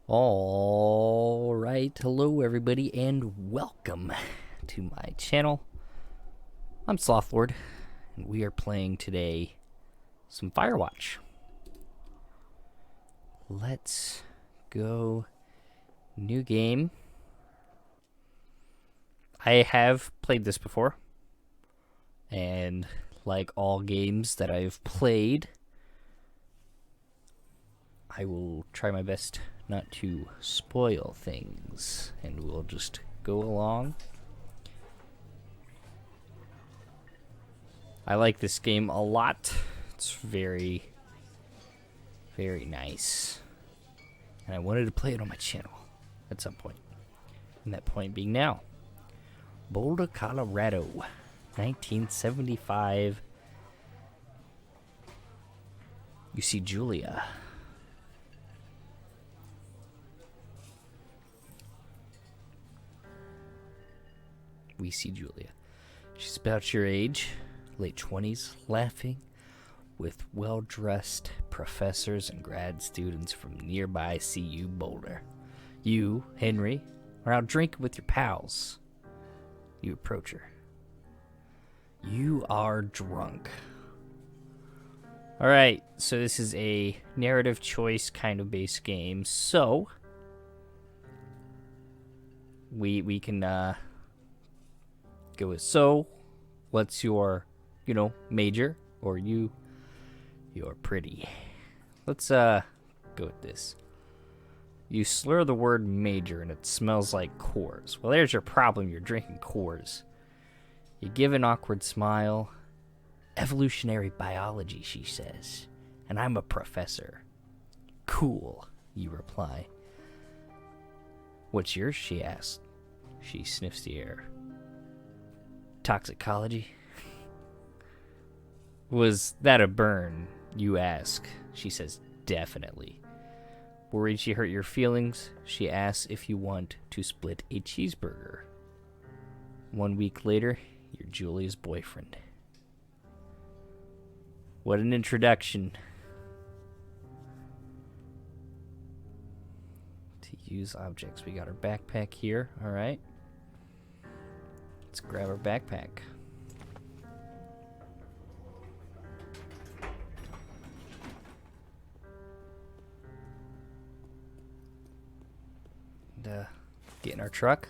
All right, hello everybody, and welcome to my channel. I'm Slothlord, and we are playing today some Firewatch. Let's go. New game. I have played this before, and like all games that I've played, I will try my best not to spoil things, and we'll just go along. I like this game a lot. It's very, very nice, and I wanted to play it on my channel at some point, and that point being now. Boulder, Colorado, 1975. You see Julia. We see Julia. She's about your age, late 20s, laughing with well-dressed professors and grad students from nearby CU Boulder. You, Henry, are out drinking with your pals. You approach her. You are drunk. Alright, so this is a narrative choice kind of based game, so we can go with, so what's your, major, or you're pretty. Let's go with this. You slur the word major and it smells like Coors. Well, there's your problem. You're drinking Coors. You give an awkward smile. Evolutionary biology, she says. And I'm a professor. Cool, you reply. What's yours, she asks. She sniffs the air. Toxicology? Was that a burn, you ask. She says, definitely. Worried she hurt your feelings, she asks if you want to split a cheeseburger. 1 week later, you're Julia's boyfriend. What an introduction. To use objects. We got our backpack here, alright. Let's grab our backpack. And get in our truck.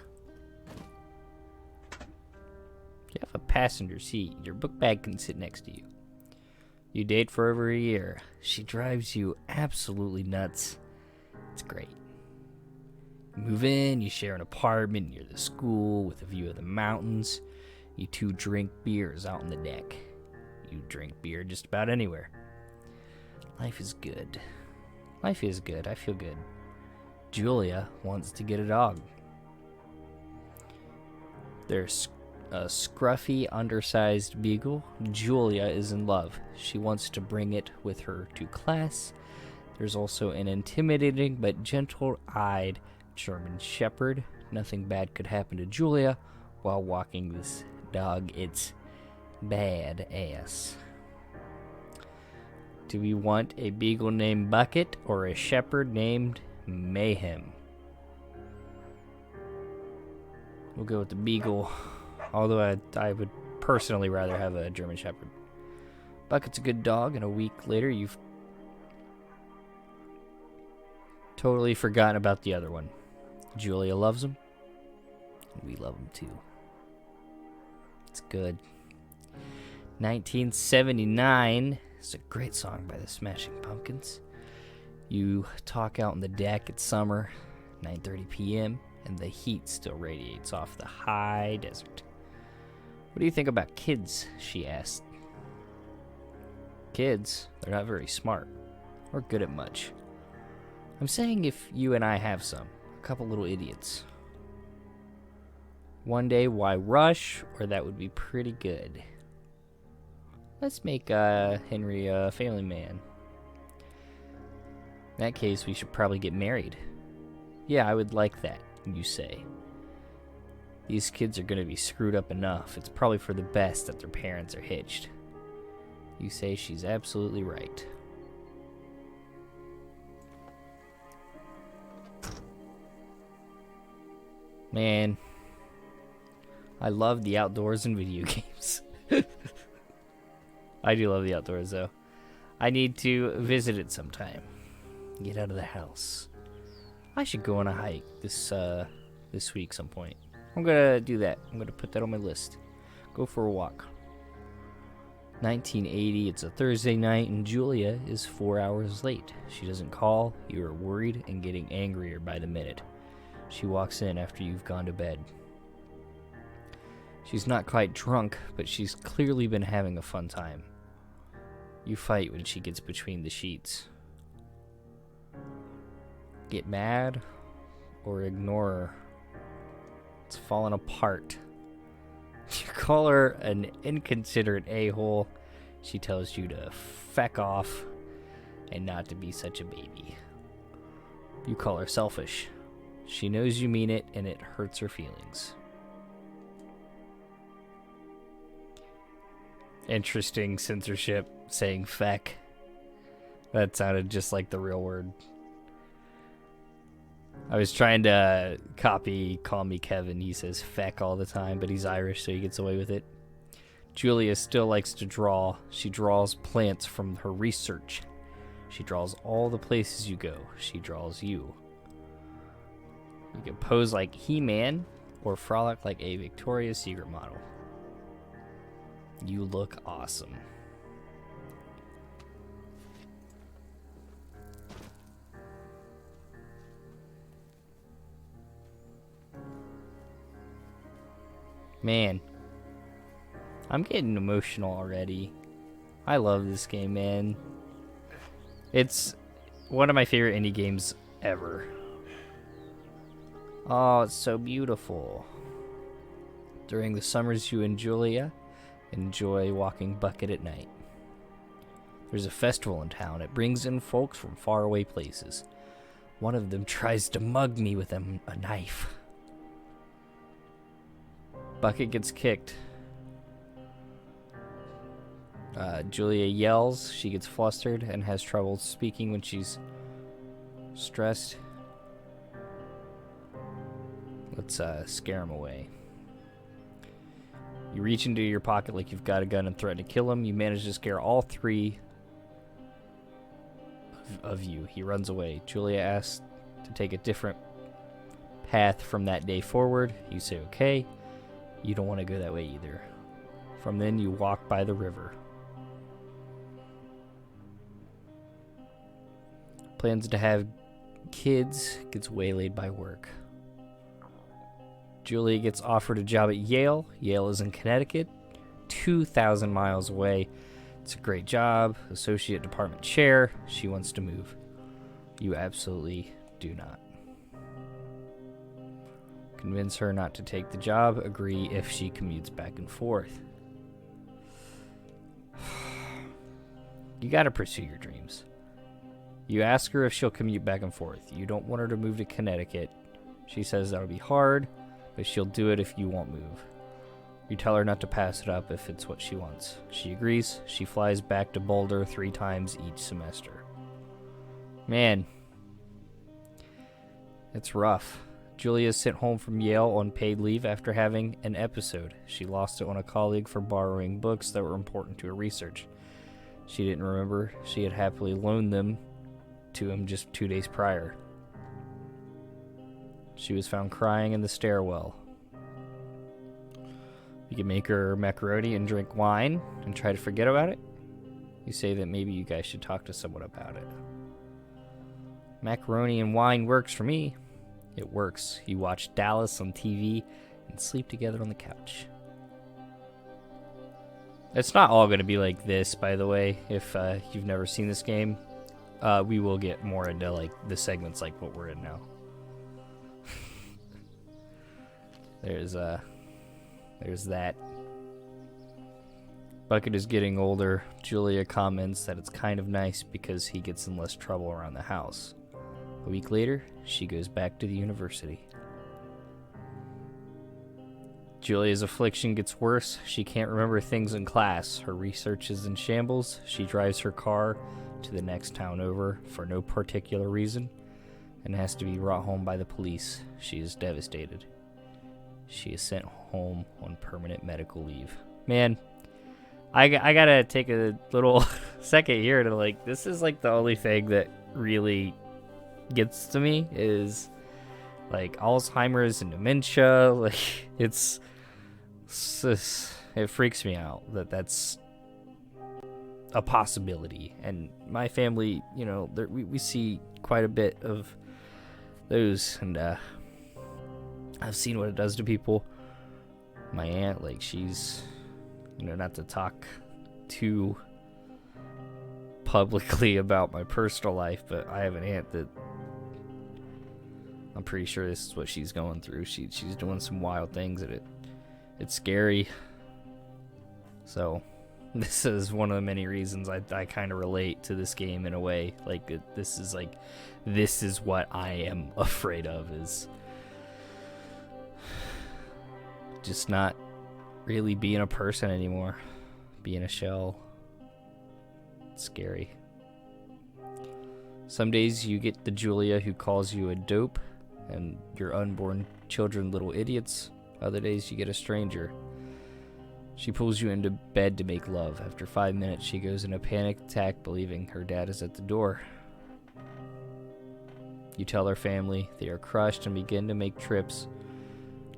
You have a passenger seat. Your book bag can sit next to you. You date for over a year. She drives you absolutely nuts. It's great. You move in, you share an apartment near the school with a view of the mountains. You two drink beers out on the deck. You drink beer just about anywhere. Life is good. Life is good. I feel good. Julia wants to get a dog. There's a scruffy, undersized beagle. Julia is in love. She wants to bring it with her to class. There's also an intimidating but gentle-eyed German Shepherd. Nothing bad could happen to Julia while walking this dog. It's badass. Do we want a beagle named Bucket or a shepherd named Mayhem? We'll go with the beagle, although I would personally rather have a German Shepherd. Bucket's a good dog, and a week later you've totally forgotten about the other one. Julia loves him, and we love him too. It's good. 1979 is a great song by the Smashing Pumpkins. You talk out on the deck. It's summer, 9:30 p.m., and the heat still radiates off the high desert. What do you think about kids? She asked. Kids, they're not very smart or good at much. I'm saying if you and I have some, a couple little idiots. One day, why rush? Or that would be pretty good. Let's make Henry a family man. In that case, we should probably get married. Yeah, I would like that, you say. These kids are going to be screwed up enough. It's probably for the best that their parents are hitched. You say she's absolutely right. Man, I love the outdoors and video games. I do love the outdoors, though. I need to visit it sometime. Get out of the house. I should go on a hike this week some point. I'm gonna do that. I'm gonna put that on my list. Go for a walk. 1980, it's a Thursday night, and Julia is 4 hours late. She doesn't call. You are worried and getting angrier by the minute. She walks in after you've gone to bed. She's not quite drunk, but she's clearly been having a fun time. You fight when she gets between the sheets. Get mad or ignore her. It's falling apart. You call her an inconsiderate a-hole. She tells you to feck off and not to be such a baby. You call her selfish. She knows you mean it, and it hurts her feelings. Interesting censorship saying feck. That sounded just like the real word. I was trying to copy Call Me Kevin. He says feck all the time, but he's Irish, so he gets away with it. Julia still likes to draw. She draws plants from her research. She draws all the places you go. She draws you. You can pose like He-Man or frolic like a Victoria's Secret model. You look awesome. Man, I'm getting emotional already. I love this game, man. It's one of my favorite indie games ever. Oh, it's so beautiful. During the summers, you and Julia enjoy walking bucket at night. There's a festival in town. It brings in folks from faraway places. One of them tries to mug me with a knife. Bucket gets kicked. Julia yells. She gets flustered and has trouble speaking when she's stressed. Let's scare him away. You reach into your pocket like you've got a gun and threaten to kill him. You manage to scare all three of you. He runs away. Julia asks to take a different path from that day forward. You say okay. You don't want to go that way either. From then, you walk by the river. Plans to have kids, gets waylaid by work. Julia gets offered a job at Yale. Yale is in Connecticut, 2,000 miles away. It's a great job, associate department chair. She wants to move. You absolutely do not. Convince her not to take the job. Agree if she commutes back and forth. You gotta pursue your dreams. You ask her if she'll commute back and forth. You don't want her to move to Connecticut. She says that'll be hard, but she'll do it if you won't move. You tell her not to pass it up if it's what she wants. She agrees. She flies back to Boulder 3 times each semester. Man, it's rough. Julia sent home from Yale on paid leave after having an episode. She lost it on a colleague for borrowing books that were important to her research. She didn't remember she had happily loaned them to him just 2 days prior. She was found crying in the stairwell. You can make her macaroni and drink wine and try to forget about it. You say that maybe you guys should talk to someone about it. Macaroni and wine works for me. It works. You watch Dallas on TV and sleep together on the couch. It's not all going to be like this, by the way, if you've never seen this game. We will get more into like the segments like what we're in now. There's that. Bucket is getting older. Julia comments that it's kind of nice because he gets in less trouble around the house. A week later, she goes back to the university. Julia's affliction gets worse. She can't remember things in class. Her research is in shambles. She drives her car to the next town over for no particular reason and has to be brought home by the police. She is devastated. She is sent home on permanent medical leave. Man, I gotta take a little second here to like, this is like the only thing that really gets to me is like Alzheimer's and dementia. Like it freaks me out that that's a possibility. And my family, you know, we see quite a bit of those, and I've seen what it does to people. My aunt, like, she's, you know, not to talk too publicly about my personal life, but I have an aunt that I'm pretty sure this is what she's going through. She's doing some wild things, and it's scary. So this is one of the many reasons I kind of relate to this game in a way. Like, this is what I am afraid of, is just not really being a person anymore, being a shell. It's scary. Some days you get the Julia who calls you a dope and your unborn children little idiots. Other days you get a stranger. She pulls you into bed to make love. After 5 minutes, she goes in a panic attack, believing her dad is at the door. You tell her family. They are crushed and begin to make trips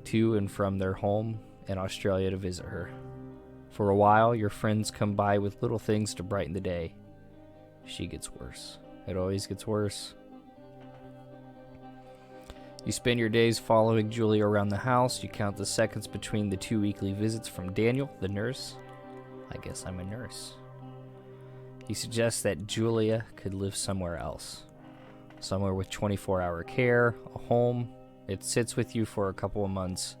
to and from their home in Australia to visit her. For a while, your friends come by with little things to brighten the day. She gets worse. It always gets worse. You spend your days following Julia around the house. You count the seconds between the 2 weekly visits from Daniel, the nurse. I guess I'm a nurse. He suggests that Julia could live somewhere else. Somewhere with 24-hour care, a home. It sits with you for a couple of months.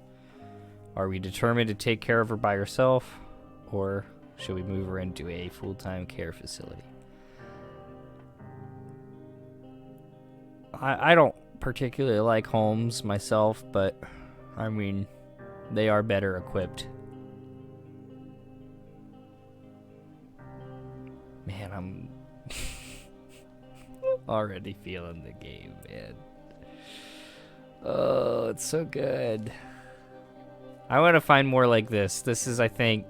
Are we determined to take care of her by herself, or should we move her into a full-time care facility? I don't particularly like homes myself, but I mean, they are better equipped. Man, I'm already feeling the game, man. Oh, it's so good. I want to find more like this. This is, I think,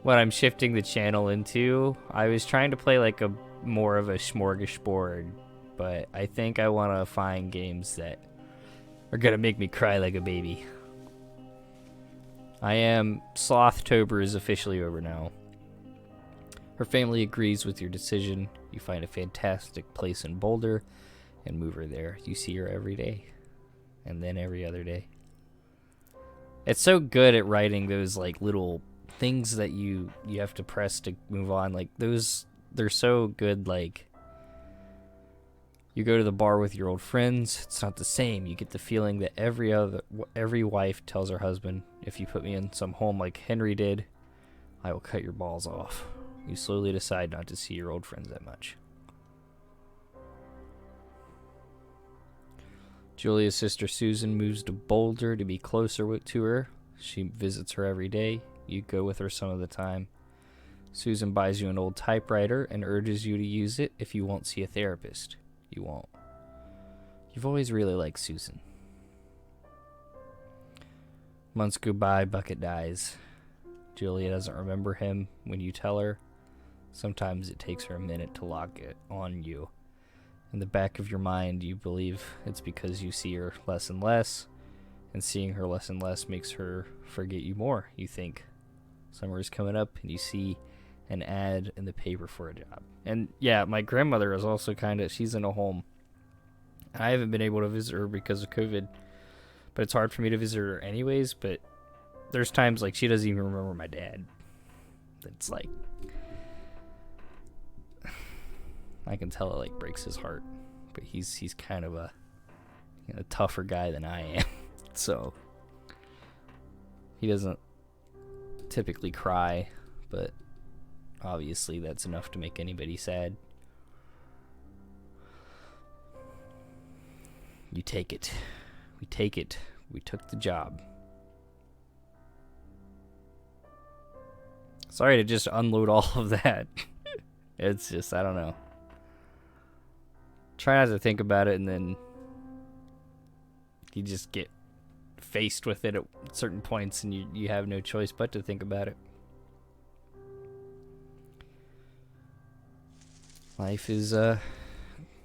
what I'm shifting the channel into. I was trying to play like a more of a smorgasbord, but I think I want to find games that are going to make me cry like a baby. Slothtober is officially over now. Her family agrees with your decision. You find a fantastic place in Boulder and move her there. You see her every day, and then every other day. It's so good at writing those like little things that you have to press to move on. Like those, they're so good. Like, you go to the bar with your old friends. It's not the same. You get the feeling that every wife tells her husband, if you put me in some home like Henry did, I will cut your balls off. You slowly decide not to see your old friends that much. Julia's sister Susan moves to Boulder to be closer to her. She visits her every day. You go with her some of the time. Susan buys you an old typewriter and urges you to use it if you won't see a therapist. You won't. You've always really liked Susan. Months go by, Bucket dies. Julia doesn't remember him when you tell her. Sometimes it takes her a minute to lock it on you. In the back of your mind, you believe it's because you see her less and less, and seeing her less and less makes her forget you more. You think summer is coming up, and you see an ad in the paper for a job. And yeah, my grandmother is also she's in a home. I haven't been able to visit her because of COVID, but it's hard for me to visit her anyways. But there's times like she doesn't even remember my dad. It's like, I can tell it like breaks his heart, but he's kind of a tougher guy than I am. So he doesn't typically cry, but obviously that's enough to make anybody sad. You take it. We take it. We took the job. Sorry to just unload all of that. It's just, I don't know. Try not to think about it, and then you just get faced with it at certain points, and you have no choice but to think about it. Life is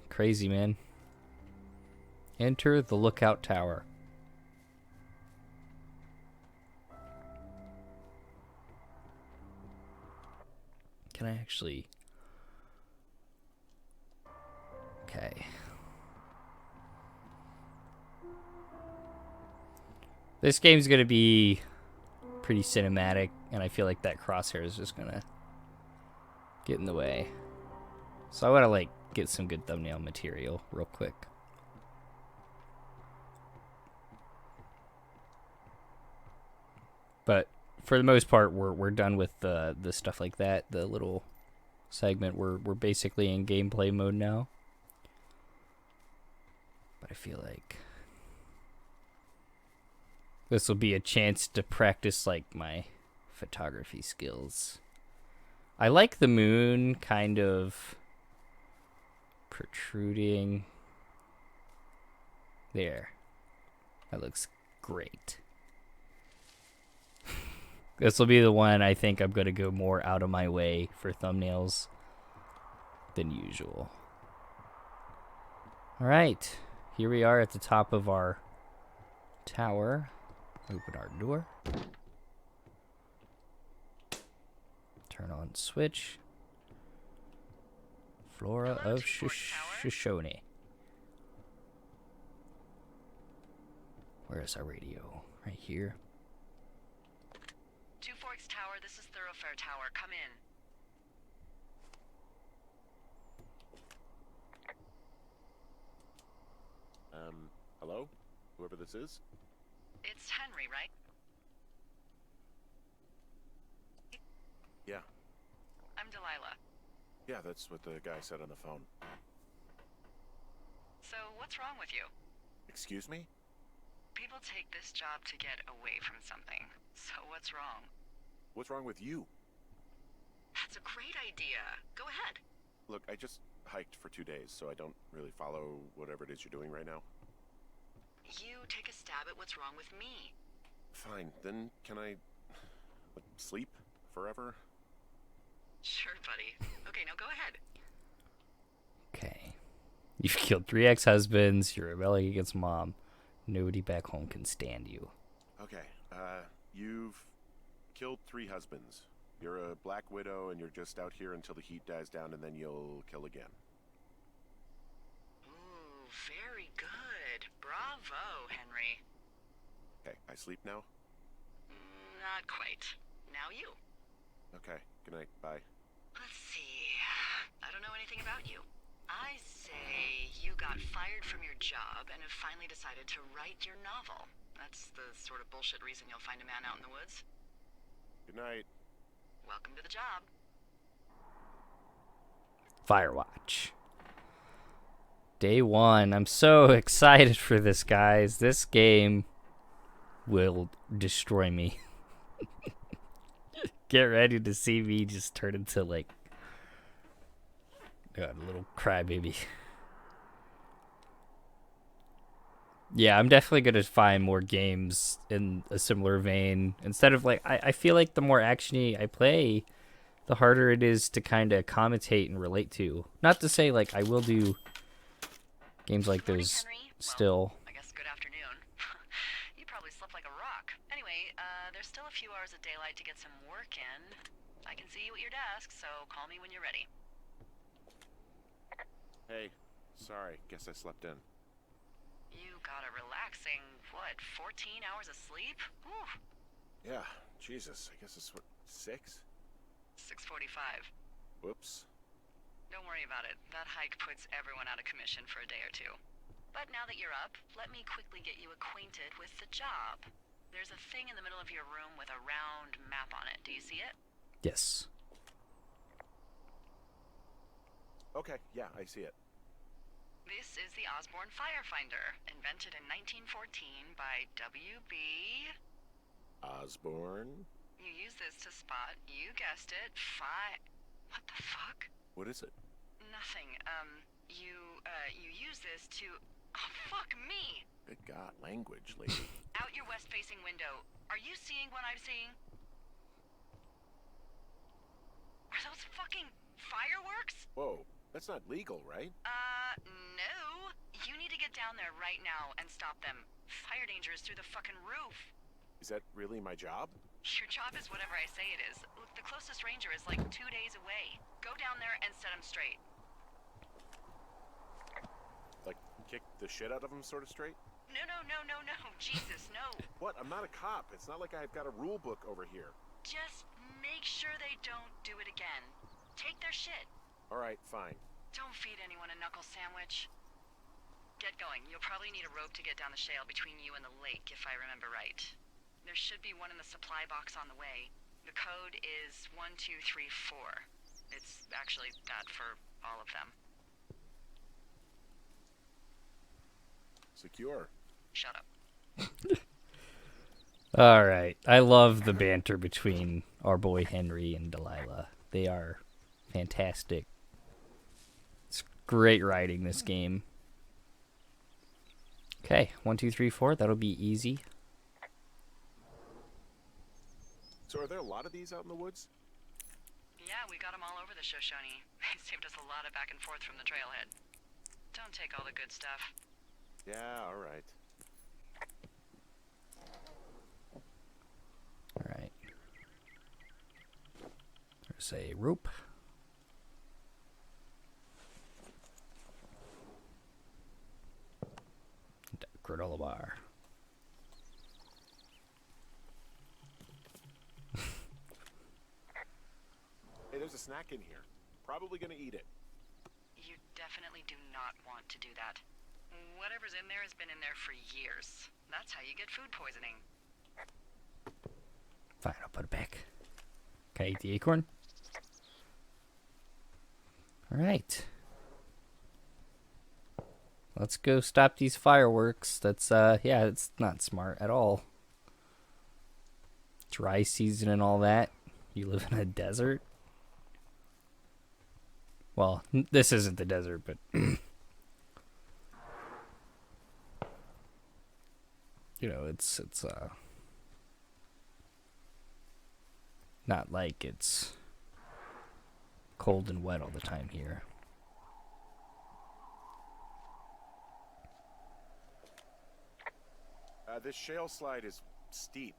crazy, man. Enter the lookout tower. Can I actually... Okay. This game's gonna be pretty cinematic, and I feel like that crosshair is just gonna get in the way. So I wanna, like, get some good thumbnail material real quick. But for the most part, we're done with the stuff like that. The little segment, we're basically in gameplay mode now. But I feel like this will be a chance to practice like my photography skills. I like the moon kind of protruding. There. That looks great. This will be the one I think I'm going to go more out of my way for thumbnails than usual. All right. Here we are at the top of our tower. Open our door. Turn on switch. Flora of Shoshone. Where's our radio? Right here. Two Forks Tower, this is Thoroughfare Tower. Come in. Hello? Whoever this is? It's Henry, right? Yeah. I'm Delilah. Yeah, that's what the guy said on the phone. So, what's wrong with you? Excuse me? People take this job to get away from something. So, what's wrong? What's wrong with you? That's a great idea. Go ahead. Look, I just hiked for 2 days, so I don't really follow whatever it is you're doing right now. You take a stab at what's wrong with me. Fine, then can I... sleep? Forever? Sure, buddy. Okay, now go ahead. Okay. You've killed 3 ex-husbands. You're rebelling against mom. Nobody back home can stand you. Okay, you've killed 3 husbands. You're a black widow and you're just out here until the heat dies down and then you'll kill again. Ooh, very good. Bravo, Henry. Okay, I sleep now? Not quite. Now you. Okay, good night, bye. Let's see. I don't know anything about you. I say you got fired from your job and have finally decided to write your novel. That's the sort of bullshit reason you'll find a man out in the woods. Good night. Welcome to the job. Firewatch. Day 1. I'm so excited for this, guys. This game will destroy me. Get ready to see me just turn into, like, a little crybaby. Yeah, I'm definitely going to find more games in a similar vein. Instead of, like, I feel like the more action-y I play, the harder it is to kind of commentate and relate to. Not to say, like, I will do games like those still. Well, I guess good afternoon. You probably slept like a rock. Anyway, there's still a few hours of daylight to get some work in. I can see you at your desk, so call me when you're ready. Hey, sorry, guess I slept in. You got a relaxing, what, 14 hours of sleep? Whew. Yeah, Jesus, I guess it's what, 6? 6:45. Whoops. Don't worry about it. That hike puts everyone out of commission for a day or two. But now that you're up, let me quickly get you acquainted with the job. There's a thing in the middle of your room with a round map on it. Do you see it? Yes. Okay, yeah, I see it. This is the Osborne Firefinder, invented in 1914 by W.B. Osborne? You use this to spot, you guessed it, What the fuck? What is it? Nothing. You use this to... Oh, fuck me! Good God, language, lady. Out your west-facing window. Are you seeing what I'm seeing? Are those fucking fireworks? Whoa, that's not legal, right? No. You need to get down there right now and stop them. Fire danger is through the fucking roof. Is that really my job? Your job is whatever I say it is. Look, the closest ranger is like 2 days away. Go down there and set him straight. Like, kick the shit out of him sort of straight? No. Jesus, no. What? I'm not a cop. It's not like I've got a rule book over here. Just make sure they don't do it again. Take their shit. All right, fine. Don't feed anyone a knuckle sandwich. Get going. You'll probably need a rope to get down the shale between you and the lake, if I remember right. There should be one in the supply box on the way. The code is 1234. It's actually that for all of them. Secure. Shut up. All right. I love the banter between our boy Henry and Delilah. They are fantastic. It's great writing, this game. Okay, 1, 2, 3, 4. That'll be easy. So are there a lot of these out in the woods? Yeah, we got them all over the Shoshone. They saved us a lot of back and forth from the trailhead. Don't take all the good stuff. Yeah, all right. All right. There's a rope. Granola bar. Hey, there's a snack in here. Probably gonna eat it. You definitely do not want to do that. Whatever's in there has been in there for years. That's how you get food poisoning. Fine, I'll put it back. Can I eat the acorn? All right. Let's go stop these fireworks. That's, yeah, it's not smart at all. Dry season and all that. You live in a desert. Well, this isn't the desert, but... you know, it's not like it's cold and wet all the time here. This shale slide is steep.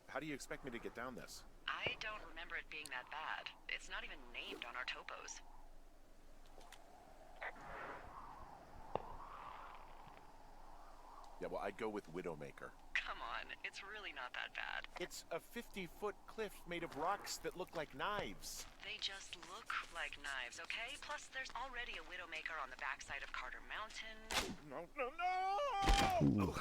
How do you expect me to get down this? I don't remember it being that bad. It's not even named on our topos. Yeah, well, I'd go with Widowmaker. Come on, it's really not that bad. It's a 50-foot cliff made of rocks that look like knives. They just look like knives, okay? Plus, there's already a Widowmaker on the backside of Carter Mountain. No! Ooh.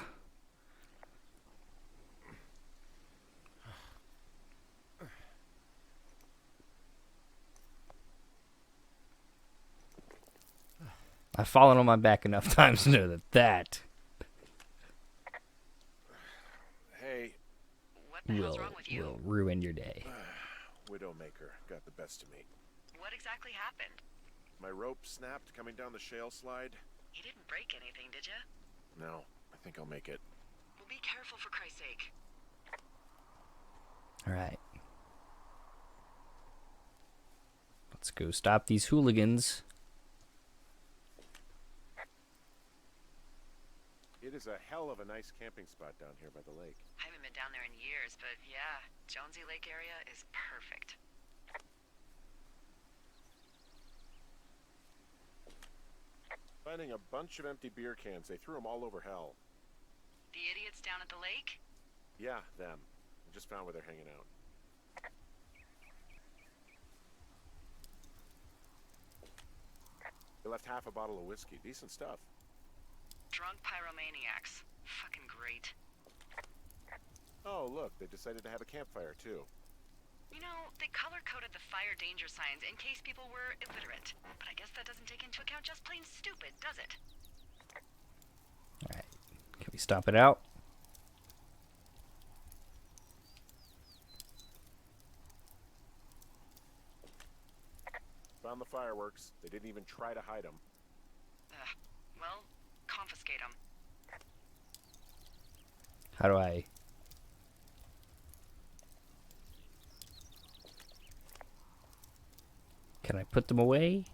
I've fallen on my back enough times to know that Hey. What the hell's wrong with you? will ruin your day. Widowmaker got the best of me. What exactly happened? My rope snapped coming down the shale slide. You didn't break anything, did you? No, I think I'll make it. Well, be careful for Christ's sake. All right. Let's go stop these hooligans. It is a hell of a nice camping spot down here by the lake. I haven't been down there in years, but yeah, Jonesy Lake area is perfect. Finding a bunch of empty beer cans. They threw them all over hell. The idiots down at the lake? Yeah, them. I just found where they're hanging out. They left half a bottle of whiskey. Decent stuff. Drunk pyromaniacs. Fucking great. Oh, look, they decided to have a campfire, too. You know, they color-coded the fire danger signs in case people were illiterate. But I guess that doesn't take into account just plain stupid, does it? All right. Can we stop it out? Found the fireworks. They didn't even try to hide them. Well, confiscate them. How do I... Can I put them away?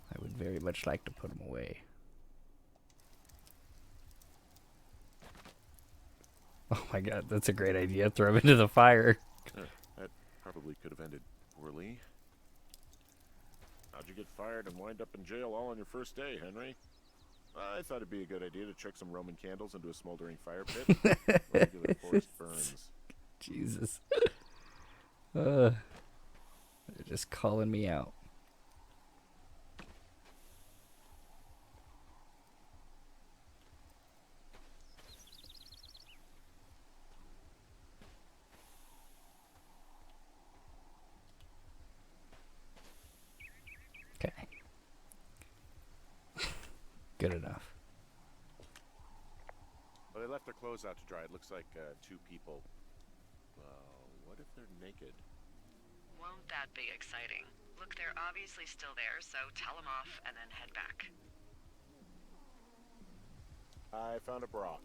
I would very much like to put them away. Oh my god, that's a great idea. Throw them into the fire. That probably could have ended poorly. How'd you get fired and wind up in jail all on your first day, Henry? I thought it'd be a good idea to chuck some Roman candles into a smoldering fire pit. Regular forest burns. Jesus. They're just calling me out. Okay. Good enough. Well, they left their clothes out to dry. It looks like 2 people. Well, what if they're naked? Won't that be exciting? Look, they're obviously still there, so tell them off and then head back. I found a bra.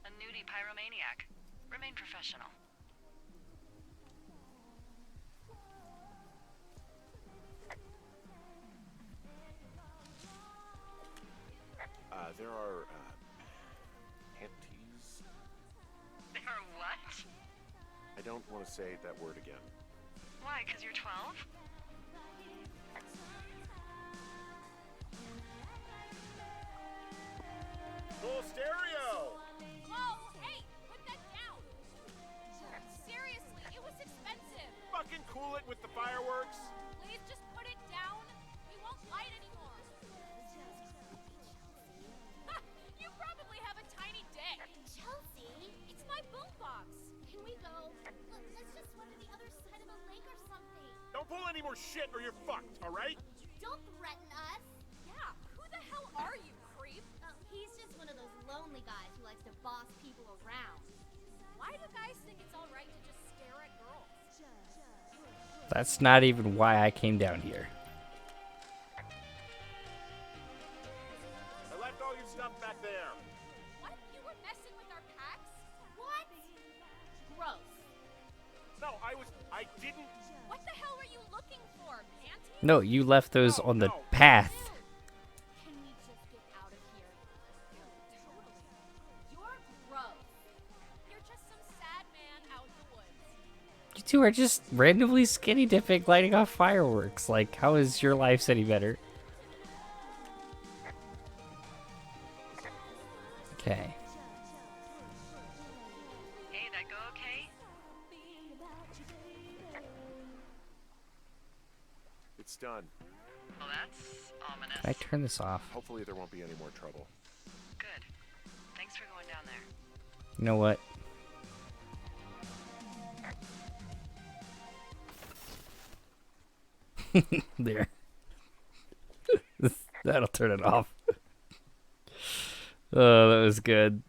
A nudie pyromaniac. Remain professional. There are panties. There are what? I don't want to say that word again. Why, 'cause you're 12? Full stereo! Whoa, hey, put that down. Seriously, it was expensive. Fucking cool it with the fireworks. Please just put it down. We won't light anymore. You probably have a tiny dick. Chelsea, it's my boombox. Can we go? Let's just swim to the other side of the lake or something. Don't pull any more shit or you're fucked, alright? Don't threaten us. Yeah, who the hell are you, creep? He's just one of those lonely guys who likes to boss people around. Why do guys think it's alright to just stare at girls? That's not even why I came down here. I left all your stuff back there. What? You were messing with our packs? What? Gross. No, I didn't. What the hell were you looking for, panties? No, you left those No, on the no. path. Can we just get out of here? Totally. You're gross. You're just some sad man out in the woods. You two are just randomly skinny dipping, lighting off fireworks. Like, how is your life any better? Okay. Hey, that go okay? It's done. Well, that's ominous. Can I turn this off? Hopefully there won't be any more trouble. Good. Thanks for going down there. You know what? There. That'll turn it off. Oh, that was good.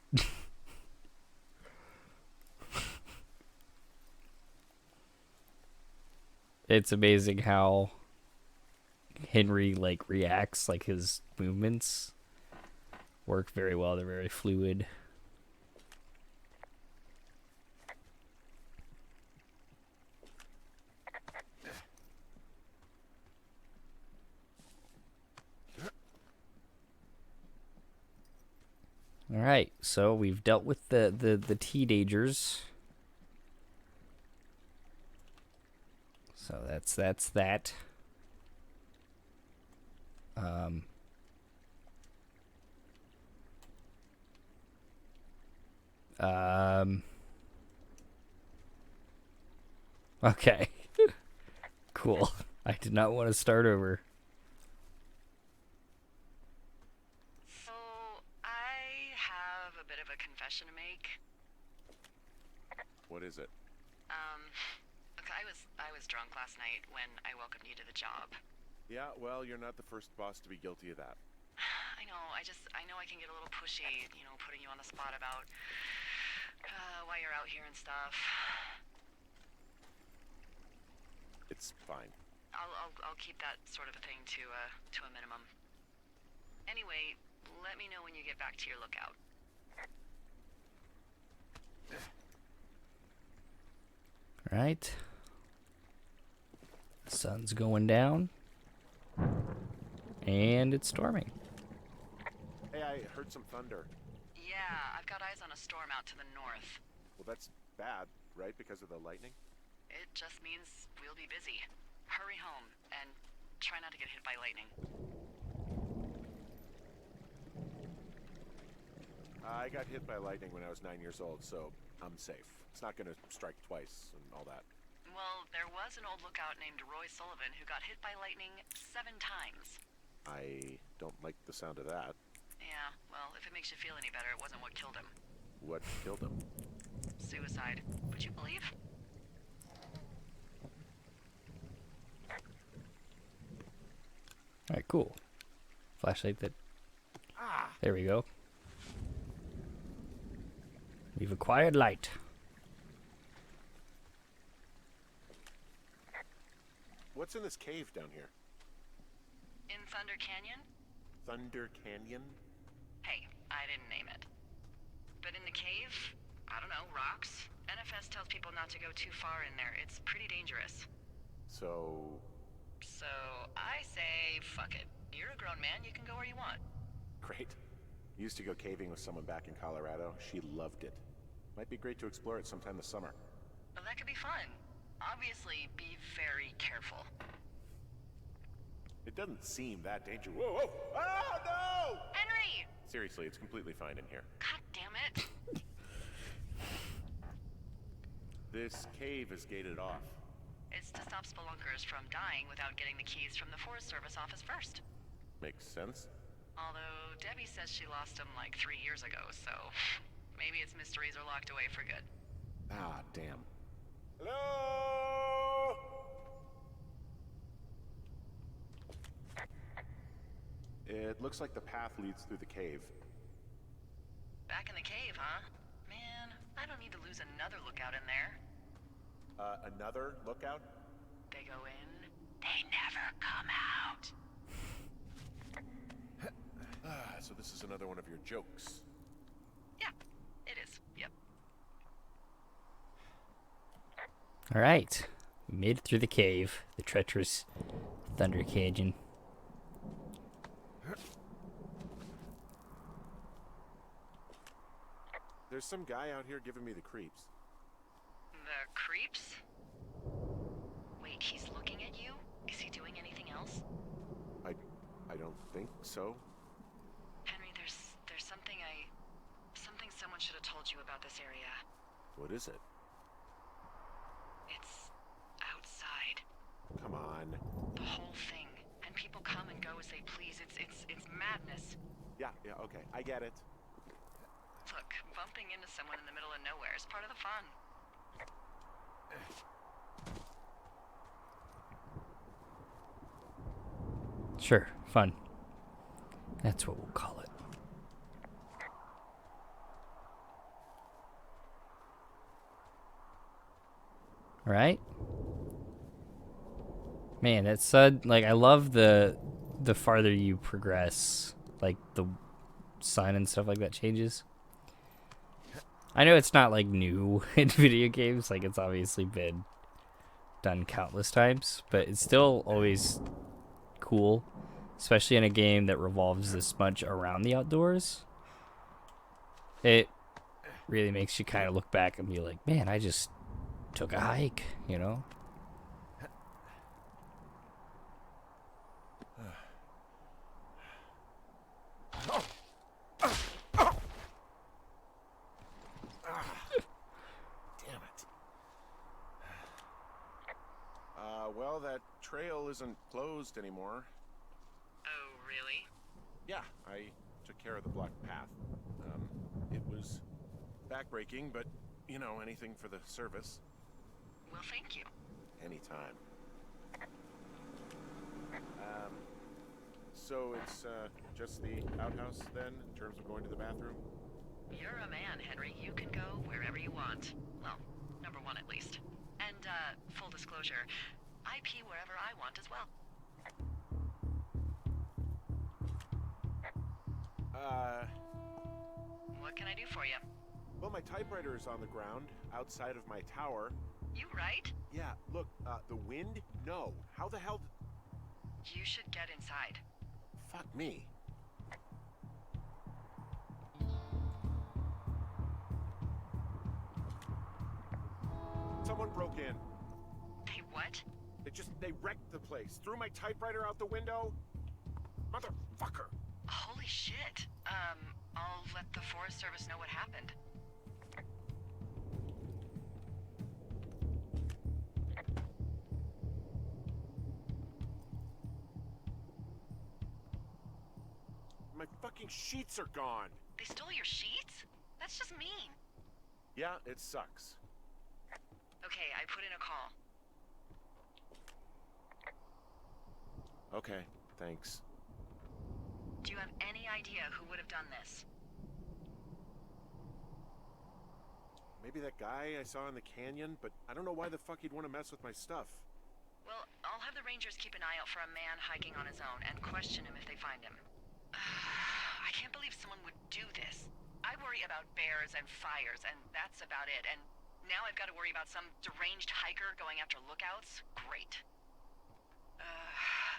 It's amazing how Henry like reacts, like his movements work very well. They're very fluid. All right, so we've dealt with the teenagers. So that's that. Okay. Cool. I did not want to start over. So, I have a bit of a confession to make. What is it? Okay, I was drunk last night when I welcomed you to the job. Yeah, well, you're not the first boss to be guilty of that. I know, I know I can get a little pushy, you know, putting you on the spot about why you're out here and stuff. It's fine. I'll keep that sort of a thing to a minimum. Anyway, let me know when you get back to your lookout. Right. Sun's going down. And it's storming. Hey, I heard some thunder. Yeah, I've got eyes on a storm out to the north. Well, that's bad, right? Because of the lightning? It just means we'll be busy. Hurry home, and try not to get hit by lightning. I got hit by lightning when I was 9 years old, so I'm safe. It's not gonna strike twice and all that. Well, there was an old lookout named Roy Sullivan who got hit by lightning 7 times. I don't like the sound of that. Yeah, well, if it makes you feel any better, it wasn't what killed him. What killed him? Suicide. Would you believe? Alright, cool. Flashlight that... There we go. We've acquired light. What's in this cave down here? In Thunder Canyon? Thunder Canyon? Hey, I didn't name it. But in the cave, I don't know, rocks? NFS tells people not to go too far in there. It's pretty dangerous. So I say, fuck it. You're a grown man, you can go where you want. great. Used to go caving with someone back in Colorado. She loved it. Might be great to explore it sometime this summer. Well, that could be fun. Obviously, be very careful. It doesn't seem that dangerous. Whoa, whoa! Oh, no! Henry! Seriously, it's completely fine in here. God damn it. This cave is gated off. It's to stop spelunkers from dying without getting the keys from the Forest Service office first. Makes sense. Although, Debbie says she lost them like 3 years ago, so maybe its mysteries are locked away for good. Ah, damn. Hello? It looks like the path leads through the cave. Back in the cave, huh? Man, I don't need to lose another lookout in there. Another lookout? They go in, they never come out. So this is another one of your jokes. Yeah, it is. Yep. Alright. We made it through the cave. The treacherous Thunder Canyon. There's some guy out here giving me the creeps. The creeps? Wait, he's looking at you? Is he doing anything else? I don't think so. Henry, there's something someone should have told you about this area. What is it? It's outside. Come on. The whole thing. And people come and go as they please. It's madness. Yeah, okay. I get it. Look, bumping into someone in the middle of nowhere is part of the fun. Sure, fun. That's what we'll call it. Alright. Man, it's like I love the farther you progress, like the sun and stuff like that changes. I know it's not like new in video games, like it's obviously been done countless times, but it's still always cool, especially in a game that revolves this much around the outdoors. It really makes you kind of look back and be like, man, I just took a hike, you know? Damn it. Well, that trail isn't closed anymore. Oh, really? Yeah, I took care of the blocked path. It was backbreaking, but, you know, anything for the service. Well, thank you. Anytime. So it's just the outhouse then, in terms of going to the bathroom? You're a man, Henry. You can go wherever you want. Well, number one at least. And, full disclosure, I pee wherever I want as well. Uh, What can I do for you? Well, my typewriter is on the ground, outside of my tower. You right? Yeah, look, the wind? No. How the hell... You should get inside. Fuck me. Someone broke in. Hey, what? They wrecked the place. Threw my typewriter out the window. Motherfucker. Holy shit. I'll let the Forest Service know what happened. My fucking sheets are gone. They stole your sheets? That's just mean. Yeah, it sucks. Okay, I put in a call. Okay, thanks. Do you have any idea who would have done this? Maybe that guy I saw in the canyon, but I don't know why the fuck he'd want to mess with my stuff. Well, I'll have the Rangers keep an eye out for a man hiking on his own and question him if they find him. I can't believe someone would do this. I worry about bears and fires, and that's about it. And now I've got to worry about some deranged hiker going after lookouts? Great.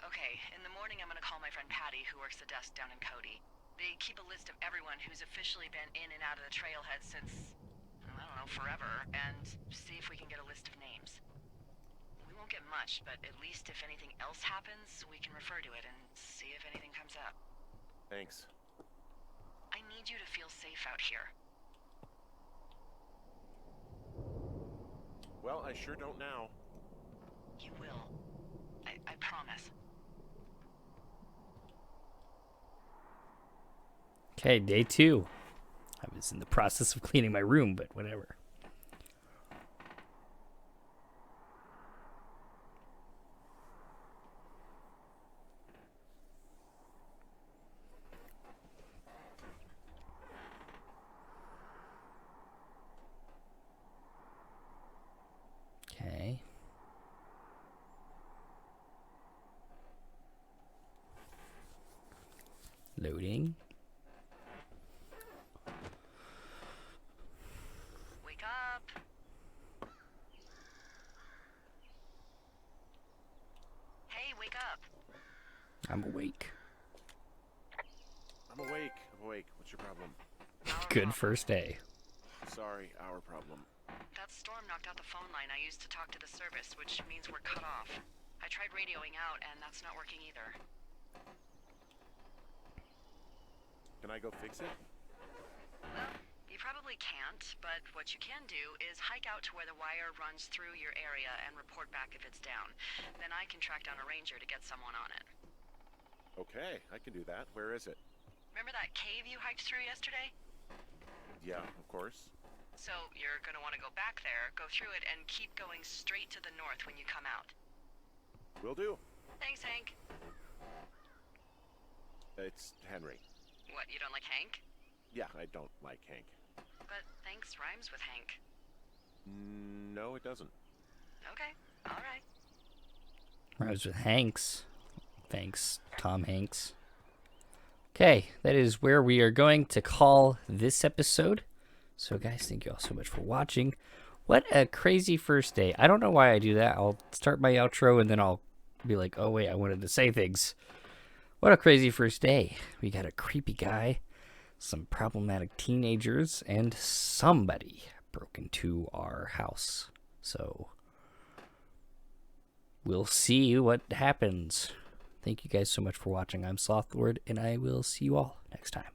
Okay, in the morning I'm gonna call my friend Patty, who works the desk down in Cody. They keep a list of everyone who's officially been in and out of the trailhead since, I don't know, forever, and see if we can get a list of names. We won't get much, but at least if anything else happens, we can refer to it and see if anything comes up. Thanks. I need you to feel safe out here. Well, I sure don't now. You will. I promise. Okay, day 2. I was in the process of cleaning my room, but whatever. Okay. Loading. Wake up. Hey, wake up. I'm awake. I'm awake. What's your problem? Our Good problem. first day. Sorry, our problem. That storm knocked out the phone line I used to talk to the service, which means we're cut off. I tried radioing out, and that's not working either. Can I go fix it? Well, you probably can't, but what you can do is hike out to where the wire runs through your area and report back if it's down. Then I can track down a ranger to get someone on it. Okay, I can do that. Where is it? Remember that cave you hiked through yesterday? Yeah, of course. So you're gonna want to go back there, go through it, and keep going straight to the north when you come out. Will do. Thanks, Hank. It's Henry. What, you don't like Hank? Yeah, I don't like Hank. But thanks rhymes with Hank. No, it doesn't. Okay, alright. Rhymes with Hanks. Thanks, Tom Hanks. Okay, that is where we are going to call this episode. So, guys, thank you all so much for watching. What a crazy first day. I don't know why I do that. I'll start my outro and then I'll be like, oh, wait, I wanted to say things. What a crazy first day. We got a creepy guy, some problematic teenagers, and somebody broke into our house. So, we'll see what happens. Thank you guys so much for watching. I'm Slothlord, and I will see you all next time.